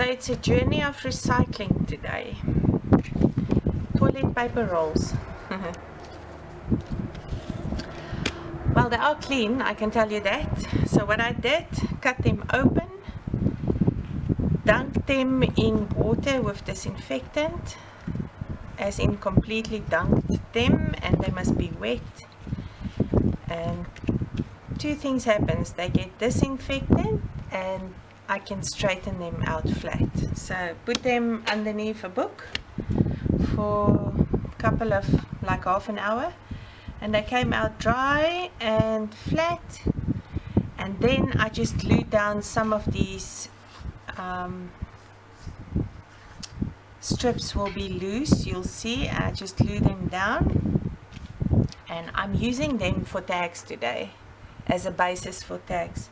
So it's a journey of recycling today. Toilet paper rolls. Well, they are clean, I can tell you that. So what I did, cut them open, dunked them in water with disinfectant, as in completely dunked them, and they must be wet. And two things happens, they get disinfected and I can straighten them out flat. So put them underneath a book for a couple of, like half an hour, and they came out dry and flat. And then I just glued down some of these strips will be loose, you'll see. I just glue them down, and I'm using them for tags today as a basis for tags.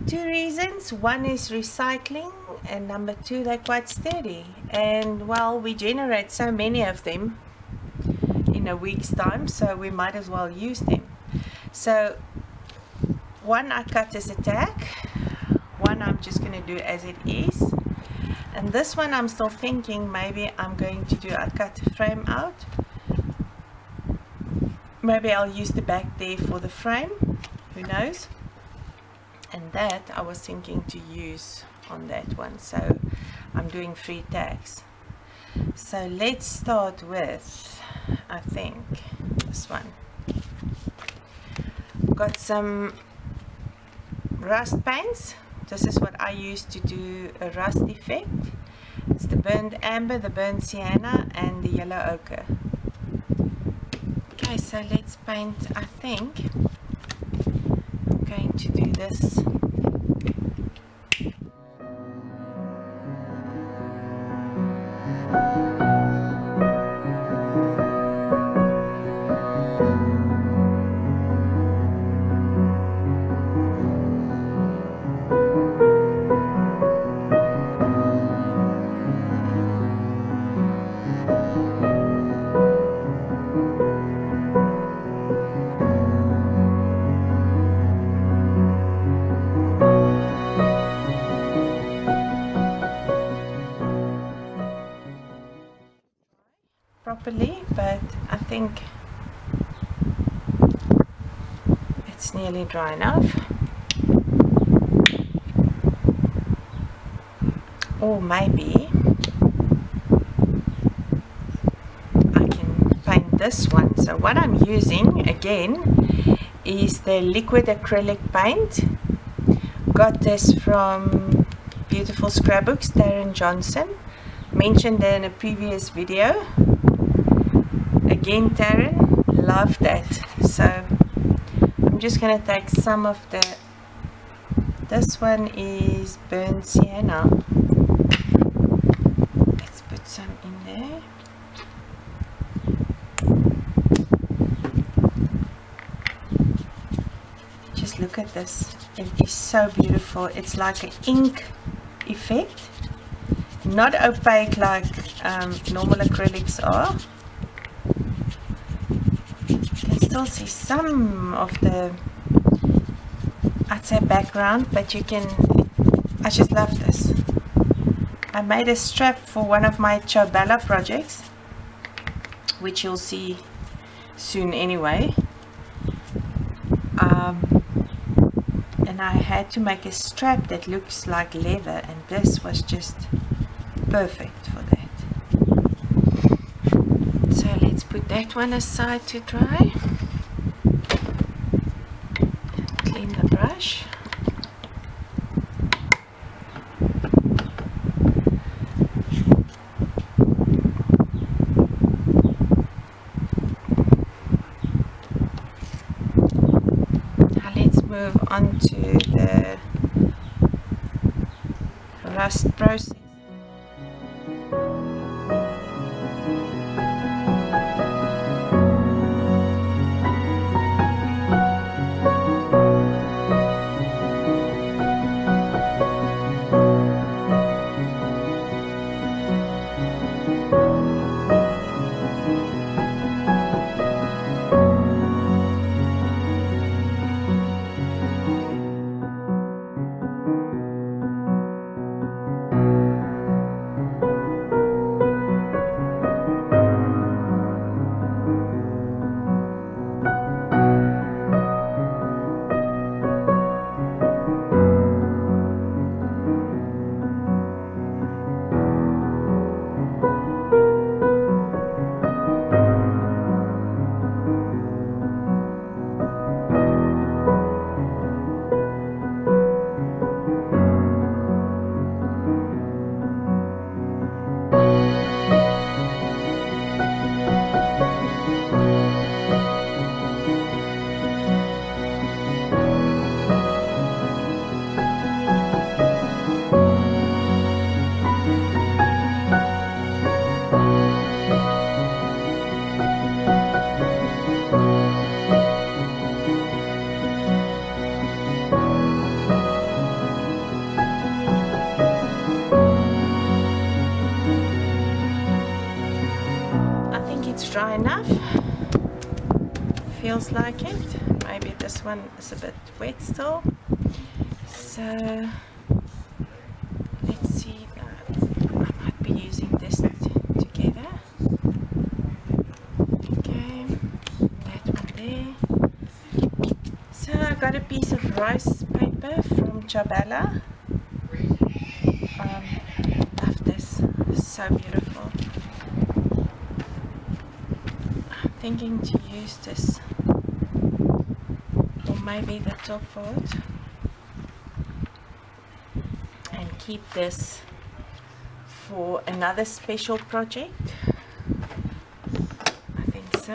Two reasons: one is recycling, and number two, they're quite sturdy, and well, we generate so many of them in a week's time, so we might as well use them. So one I cut as a tag, one I'm just going to do as it is, and this one I'm still thinking maybe I'm going to do, I cut the frame out, maybe I'll use the back there for the frame, who knows. And that I was thinking to use on that one, so I'm doing 3 tags. So let's start with, I think, this one. Got some rust paints. This is what I use to do a rust effect. It's the burnt amber, the burnt sienna, and the yellow ochre. Okay, so let's paint. I think I'm going to do this. Properly, but I think it's nearly dry enough. Or maybe I can paint this one. So what I'm using again is the liquid acrylic paint. Got this from Beautiful Scrapbooks, Darren Johnson, mentioned in a previous video. Again, Taryn, love that. So I'm just going to take some of the, this one is burnt sienna. Let's put some in there. Just look at this. It is so beautiful. It's like an ink effect. Not opaque like normal acrylics are. Still see some of the, I'd say, background, but you can, I just love this. I made a strap for one of my Chobella projects, which you'll see soon anyway, and I had to make a strap that looks like leather, and this was just perfect for that. So let's put that one aside to dry. Brush. Now let's move on to the rust process. dry enough. Feels like it. Maybe this one is a bit wet still. So let's see. I might be using this together. Okay, that one there. So I got a piece of rice paper from Jabala. Love this. So beautiful. I'm thinking to use this, or maybe the top part, and keep this for another special project. I think so.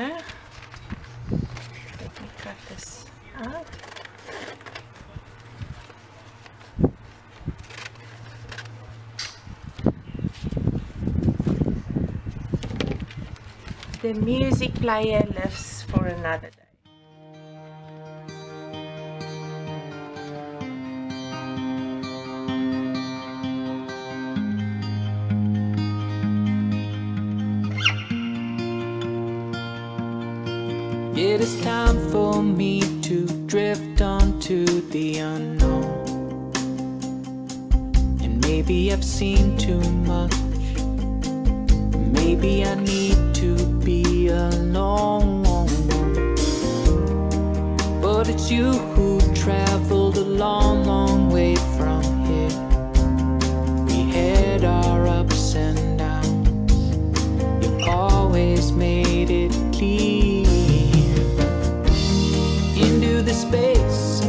Let me cut this out. The music player lives for another day. It is time for me to drift onto the unknown. And maybe I've seen too much. Maybe I need to be alone. But it's you who traveled a long, long way from here. We had our ups and downs. You always made it clear. Into the space,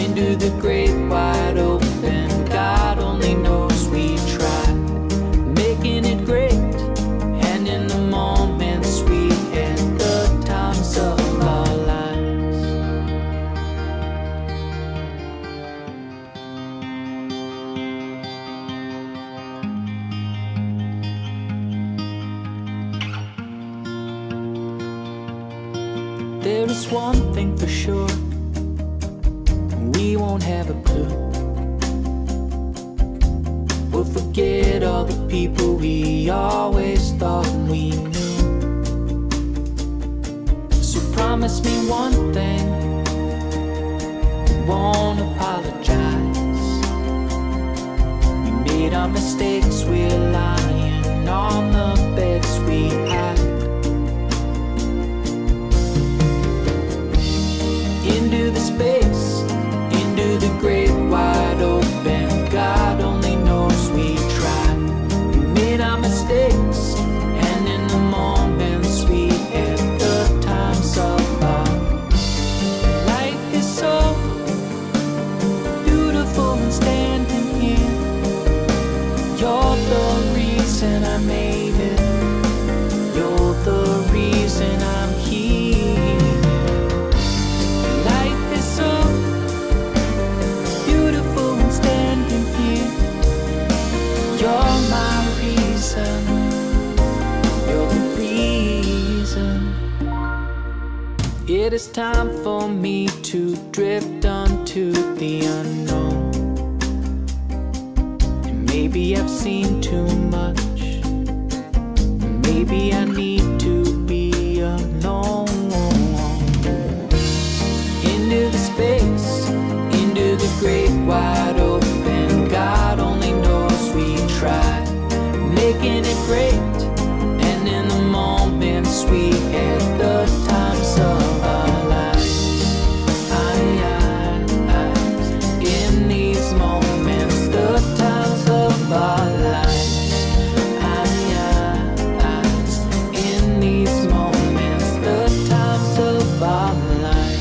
into the great wide open. God only knows we tried, making it great. And in the moments we had, the times of our lives. There is one thing for sure, we won't have a clue. We'll forget all the people we always thought we knew. So promise me one thing, we won't apologize. We made our mistakes, we're lying on the beds we hide. Into the space, into the great wide open. God only knows we tried. We made our mistakes, and in the moments we had, the times of our life is so beautiful and standing here. You're the reason I made it. You're the reason I'm here. You're my reason, you're the reason. It is time for me to drift onto the unknown. And maybe I've seen too much. Maybe I need to be alone. Into the space, into the great wide open. God only knows we tried, making it great. And in the moments we had, the times of our lives. In these moments, the times of our lives. In these moments, the times of our lives.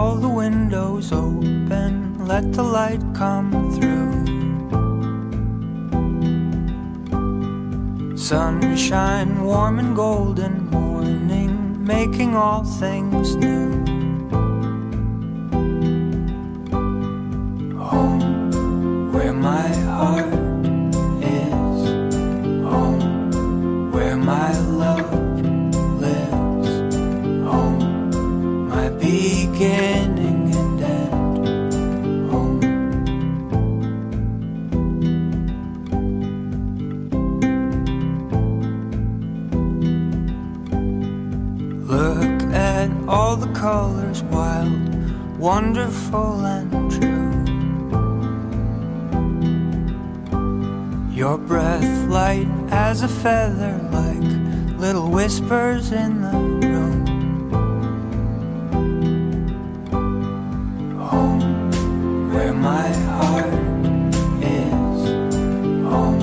all the windows open, let the light come through. Sunshine, warm and golden morning, making all things new. Home, where my heart is. Home, where my love lives. Home, my beginning and end. Home. Look at all the colors, wild, wonderful and true. Your breath light as a feather, like little whispers in the room. Home, where my heart is. Home,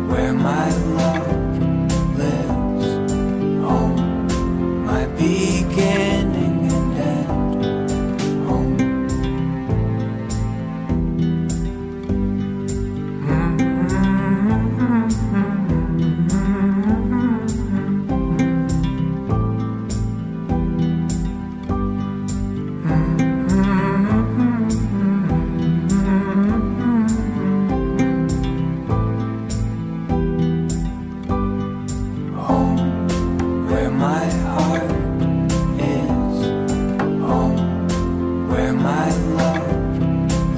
where my love lives. Home, my beginning and end. Home. Home, where my heart is. Home, where my love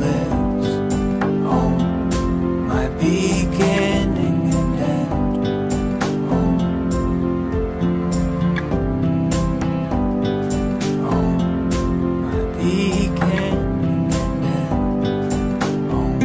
lives. Home, my beginning and end. Home. Home, my beginning and end. Home.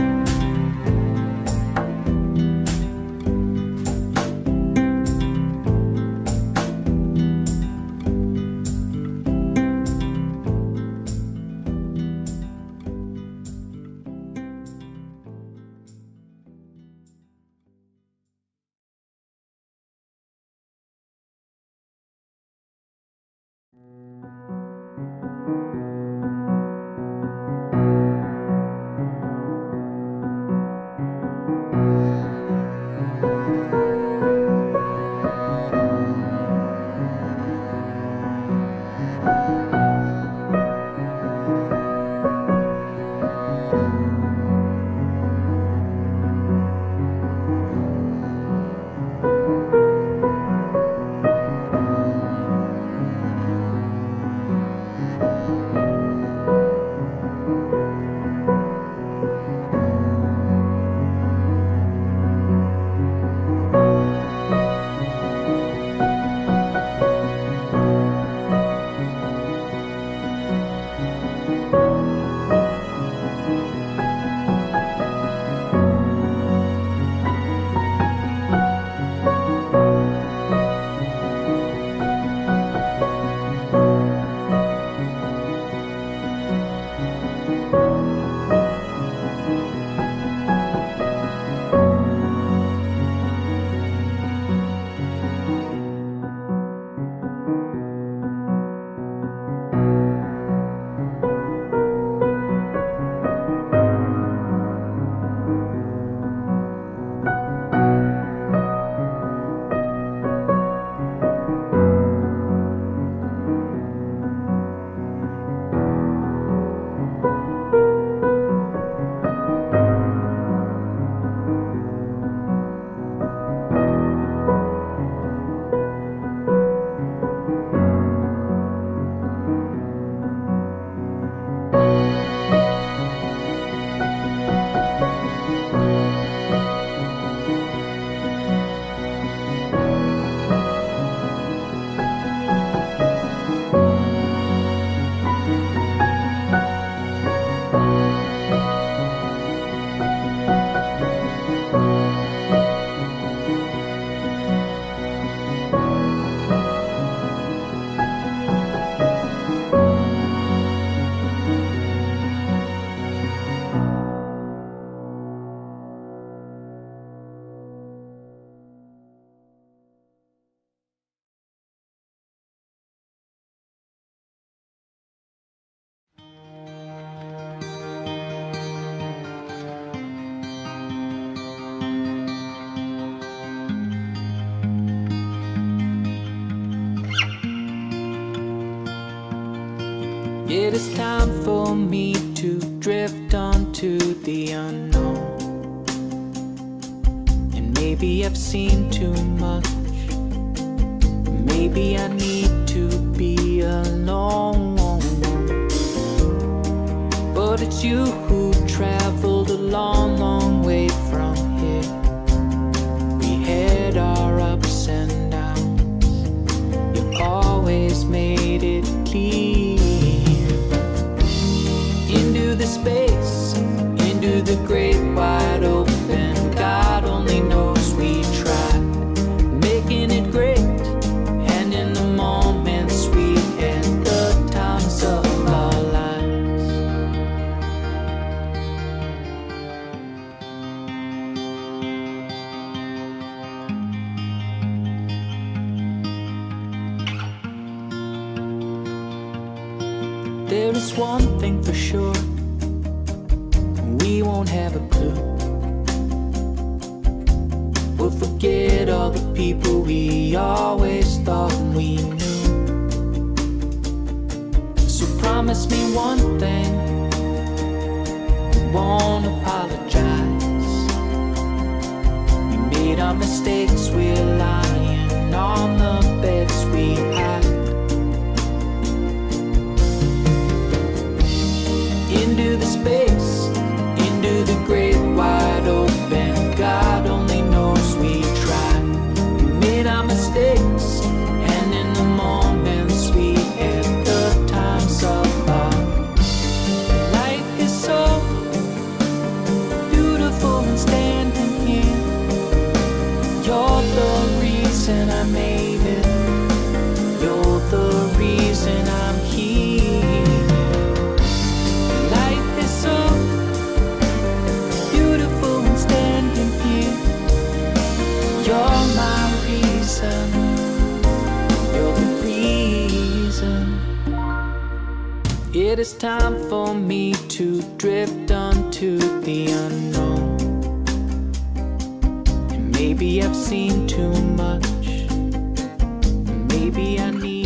It is time for me to drift onto the unknown. And maybe I've seen too much. Maybe I need to be alone. But it's you who traveled a long, long way from here. We had our ups and downs. You always made it clear. Into the space, into the great wide open. God only knows we tried, making it great. And in the moments we had the times of our lives. There is one thing for sure, we won't have a clue. We'll forget all the people we always thought we knew. So promise me one thing, we won't apologize. We made our mistakes, we're lying on the beds we hide. Into the space, into the great wide open. God only knows we tried. We made our mistakes, and in the moments we had the times of our life is so beautiful and standing here. You're the reason I made it. You're the reason I'm here. You're my reason, you're the reason. It is time for me to drift onto the unknown. And maybe I've seen too much. Maybe I need